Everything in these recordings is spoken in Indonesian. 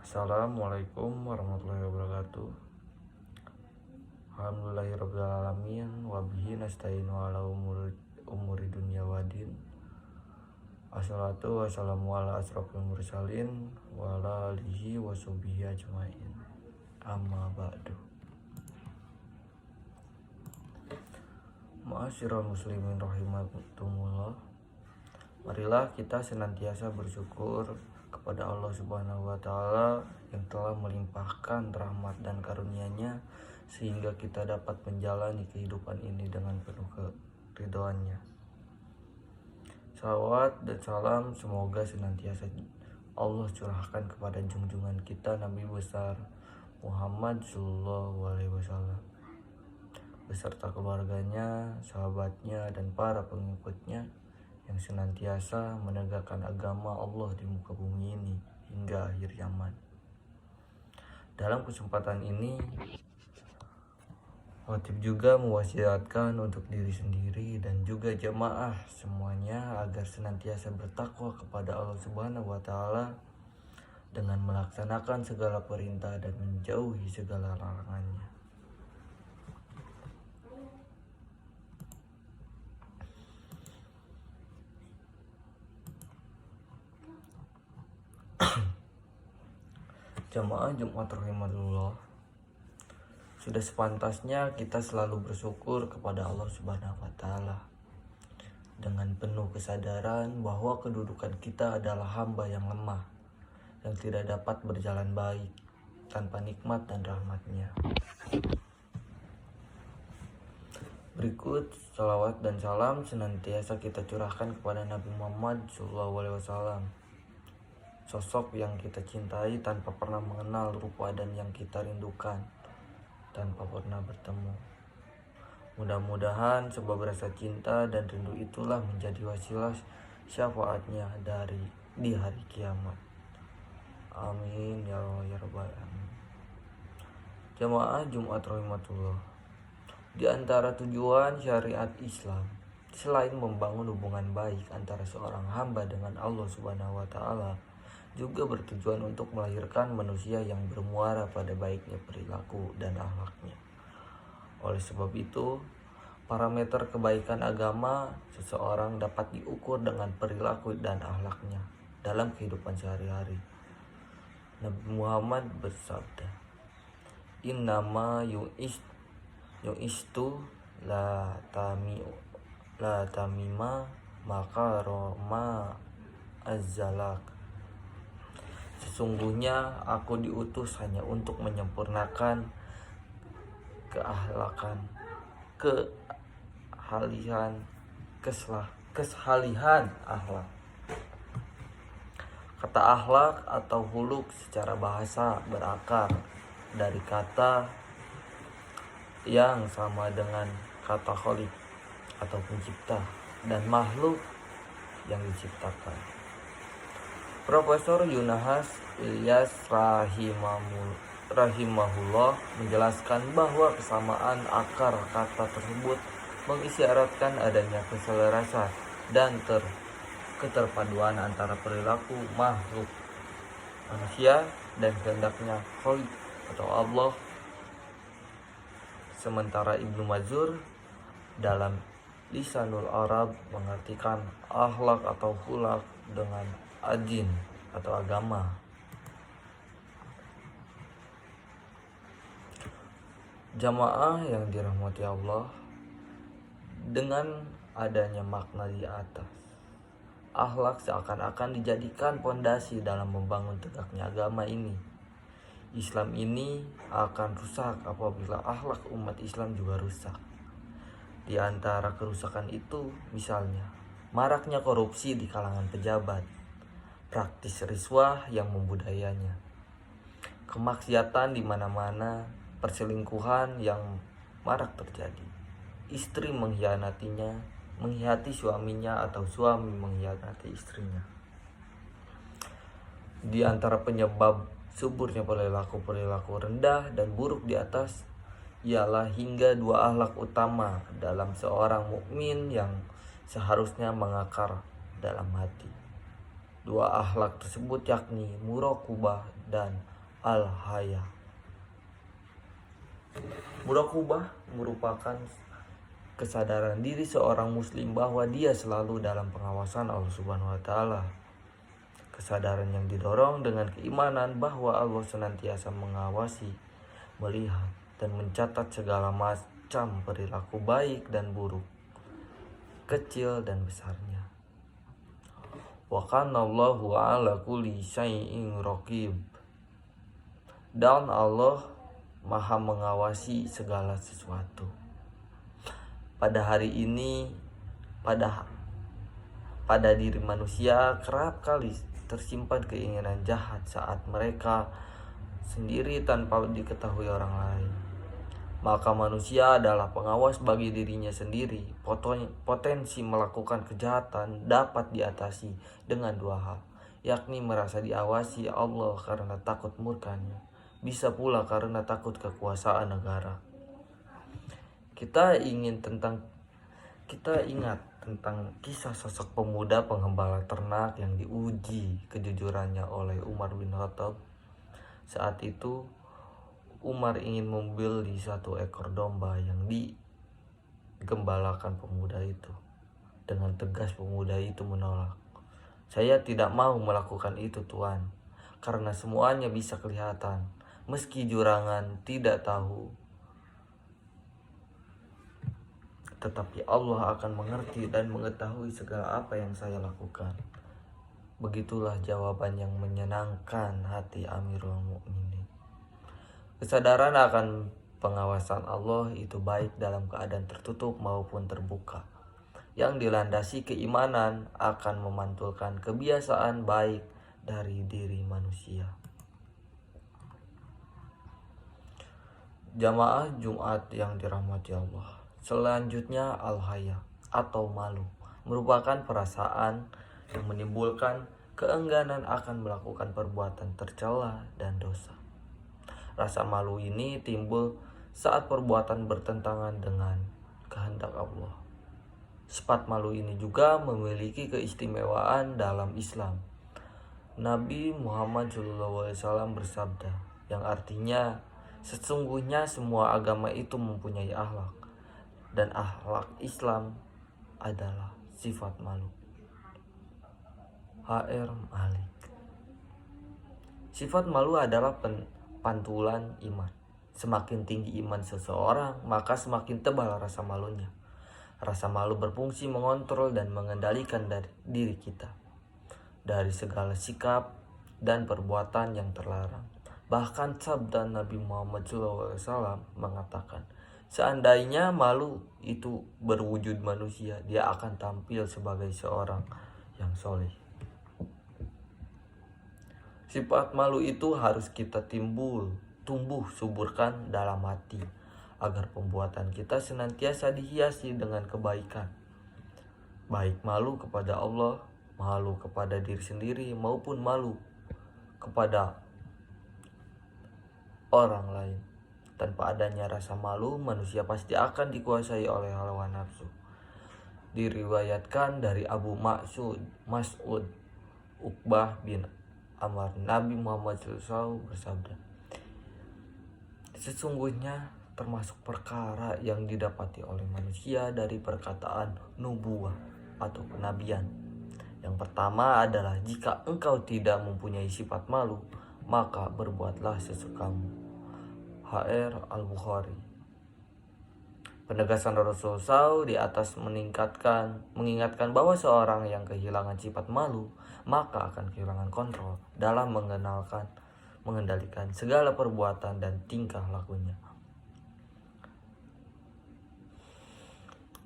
Assalamualaikum warahmatullahi wabarakatuh. Alhamdulillahirrabbilalamin. Wabihi nasta'inu ala umuri dunya wadin. Assalatu wassalamu ala asrofil mursalin wa ala alihi wa sahbihi ajmain. Amma ba'du. Ma'asyiral muslimin rahimakumullah. Marilah kita senantiasa bersyukur kepada Allah Subhanahu wa taala yang telah melimpahkan rahmat dan karunia-Nya sehingga kita dapat menjalani kehidupan ini dengan penuh keridhoannya. Salawat dan salam semoga senantiasa Allah curahkan kepada junjungan kita Nabi besar Muhammad sallallahu alaihi wasallam beserta keluarganya, sahabatnya, dan para pengikutnya yang senantiasa menegakkan agama Allah di muka bumi ini hingga akhir zaman. Dalam kesempatan ini, khatib juga mewasiatkan untuk diri sendiri dan juga jamaah semuanya agar senantiasa bertakwa kepada Allah Subhanahu wa taala dengan melaksanakan segala perintah dan menjauhi segala larangannya. Jamaah Jumat rahimakumullah, sudah sepantasnya kita selalu bersyukur kepada Allah Subhanahu wa taala dengan penuh kesadaran bahwa kedudukan kita adalah hamba yang lemah yang tidak dapat berjalan baik tanpa nikmat dan rahmat-Nya. Berikut salawat dan salam senantiasa kita curahkan kepada Nabi Muhammad SAW, sosok yang kita cintai tanpa pernah mengenal rupa dan yang kita rindukan tanpa pernah bertemu. Mudah-mudahan sebab rasa cinta dan rindu itulah menjadi wasilah syafaatnya di hari kiamat. Amin ya Allah ya Rabbal alamin. Jamaah Jumat rahimatullah, di antara tujuan syariat Islam selain membangun hubungan baik antara seorang hamba dengan Allah Subhanahu wa taala, juga bertujuan untuk melahirkan manusia yang bermuara pada baiknya perilaku dan akhlaknya. Oleh sebab itu, parameter kebaikan agama seseorang dapat diukur dengan perilaku dan akhlaknya dalam kehidupan sehari-hari. Nabi Muhammad bersabda, "Innama yu'istu la tamima maka roma azzalak." Sesungguhnya aku diutus hanya untuk menyempurnakan kesalihan akhlak. Kata akhlak atau huluk secara bahasa berakar dari kata yang sama dengan kata khaliq atau pencipta dan makhluk yang diciptakan. Profesor Yunahas Ilyas rahimahullah menjelaskan bahwa kesamaan akar kata tersebut mengisyaratkan adanya keselarasan dan keterpaduan antara perilaku makhluk manusia dan kehendaknya Khaliq atau Allah. Sementara Ibnu Mazur dalam Lisanul Arab mengartikan akhlak atau khulaq dengan adin atau agama. Jamaah yang dirahmati Allah, dengan adanya makna di atas, akhlak seakan-akan dijadikan pondasi dalam membangun tegaknya agama ini. Islam ini akan rusak apabila akhlak umat Islam juga rusak. Di antara kerusakan itu misalnya maraknya korupsi di kalangan pejabat, praktis riswah yang membudayanya, kemaksiatan di mana-mana, perselingkuhan yang marak terjadi, istri mengkhianati suaminya atau suami mengkhianati istrinya. Di antara penyebab suburnya perilaku rendah dan buruk di atas ialah hingga dua akhlak utama dalam seorang mukmin yang seharusnya mengakar dalam hati. Dua akhlak tersebut yakni muraqabah dan al-haya. Muraqabah merupakan kesadaran diri seorang muslim bahwa dia selalu dalam pengawasan Allah Subhanahu wa taala. Kesadaran yang didorong dengan keimanan bahwa Allah senantiasa mengawasi, melihat, dan mencatat segala macam perilaku baik dan buruk, kecil dan besarnya. Wa kana Allahu ala kulli syai'in raqib. Dan Allah Maha mengawasi segala sesuatu. Pada hari ini, pada diri manusia kerap kali tersimpan keinginan jahat saat mereka sendiri tanpa diketahui orang lain. Maka manusia adalah pengawas bagi dirinya sendiri. Potensi melakukan kejahatan dapat diatasi dengan dua hal, yakni merasa diawasi Allah karena takut murkanya, bisa pula karena takut kekuasaan negara. Kita ingat tentang kisah sosok pemuda penggembala ternak yang diuji kejujurannya oleh Umar bin Khattab. Saat itu Umar ingin membeli satu ekor domba yang digembalakan pemuda itu. Dengan tegas pemuda itu menolak. Saya tidak mau melakukan itu, Tuan, karena semuanya bisa kelihatan, meski jurangan tidak tahu. Tetapi Allah akan mengerti dan mengetahui segala apa yang saya lakukan. Begitulah jawaban yang menyenangkan hati Amirul Mukminin. Kesadaran akan pengawasan Allah itu baik dalam keadaan tertutup maupun terbuka, yang dilandasi keimanan akan memantulkan kebiasaan baik dari diri manusia. Jamaah Jumat yang dirahmati Allah. Selanjutnya al-haya atau malu merupakan perasaan yang menimbulkan keengganan akan melakukan perbuatan tercela dan dosa. Rasa malu ini timbul saat perbuatan bertentangan dengan kehendak Allah. Sifat malu ini juga memiliki keistimewaan dalam Islam. Nabi Muhammad SAW bersabda, yang artinya sesungguhnya semua agama itu mempunyai akhlak, dan akhlak Islam adalah sifat malu. H.R. Malik. Sifat malu adalah pantulan iman. Semakin tinggi iman seseorang, maka semakin tebal rasa malunya. Rasa malu berfungsi mengontrol dan mengendalikan diri kita dari segala sikap dan perbuatan yang terlarang. Bahkan sabda Nabi Muhammad SAW mengatakan, seandainya malu itu berwujud manusia, dia akan tampil sebagai seorang yang soleh. Sifat malu itu harus kita tumbuh suburkan dalam hati, agar pembuatan kita senantiasa dihiasi dengan kebaikan. Baik malu kepada Allah, malu kepada diri sendiri, maupun malu kepada orang lain. Tanpa adanya rasa malu, manusia pasti akan dikuasai oleh hawa nafsu. Diriwayatkan dari Abu Mas'ud Uqbah bin Amr, Nabi Muhammad SAW bersabda, sesungguhnya termasuk perkara yang didapati oleh manusia dari perkataan nubuwah atau kenabian. Yang pertama adalah, jika engkau tidak mempunyai sifat malu, maka berbuatlah sesukamu. H.R. Al-Bukhari. Penegasan Rasulullah di atas mengingatkan bahwa seorang yang kehilangan sifat malu, maka akan kehilangan kontrol dalam mengendalikan segala perbuatan dan tingkah lakunya.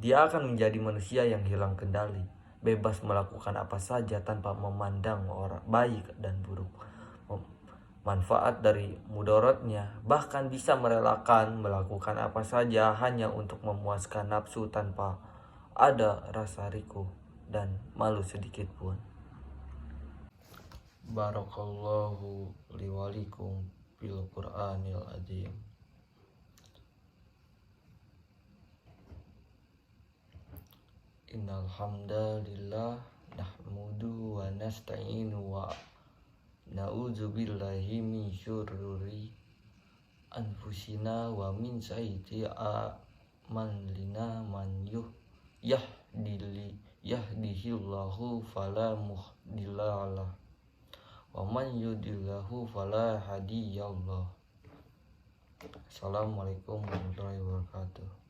Dia akan menjadi manusia yang hilang kendali, bebas melakukan apa saja tanpa memandang orang baik dan buruk, manfaat dari mudaratnya, bahkan bisa merelakan melakukan apa saja hanya untuk memuaskan nafsu tanpa ada rasa riku dan malu sedikit pun. Barakallahu li wa likum fil Qur'anil azim. Innal hamdalillah nahmudu wa nasta'inu wa Na'udzubillahi min syururi anfusina wa min sayyiati a'malina man yahdihillahu fala mudhillalah wa man yudhillahu fala hadiyalah. Assalamualaikum warahmatullahi wabarakatuh.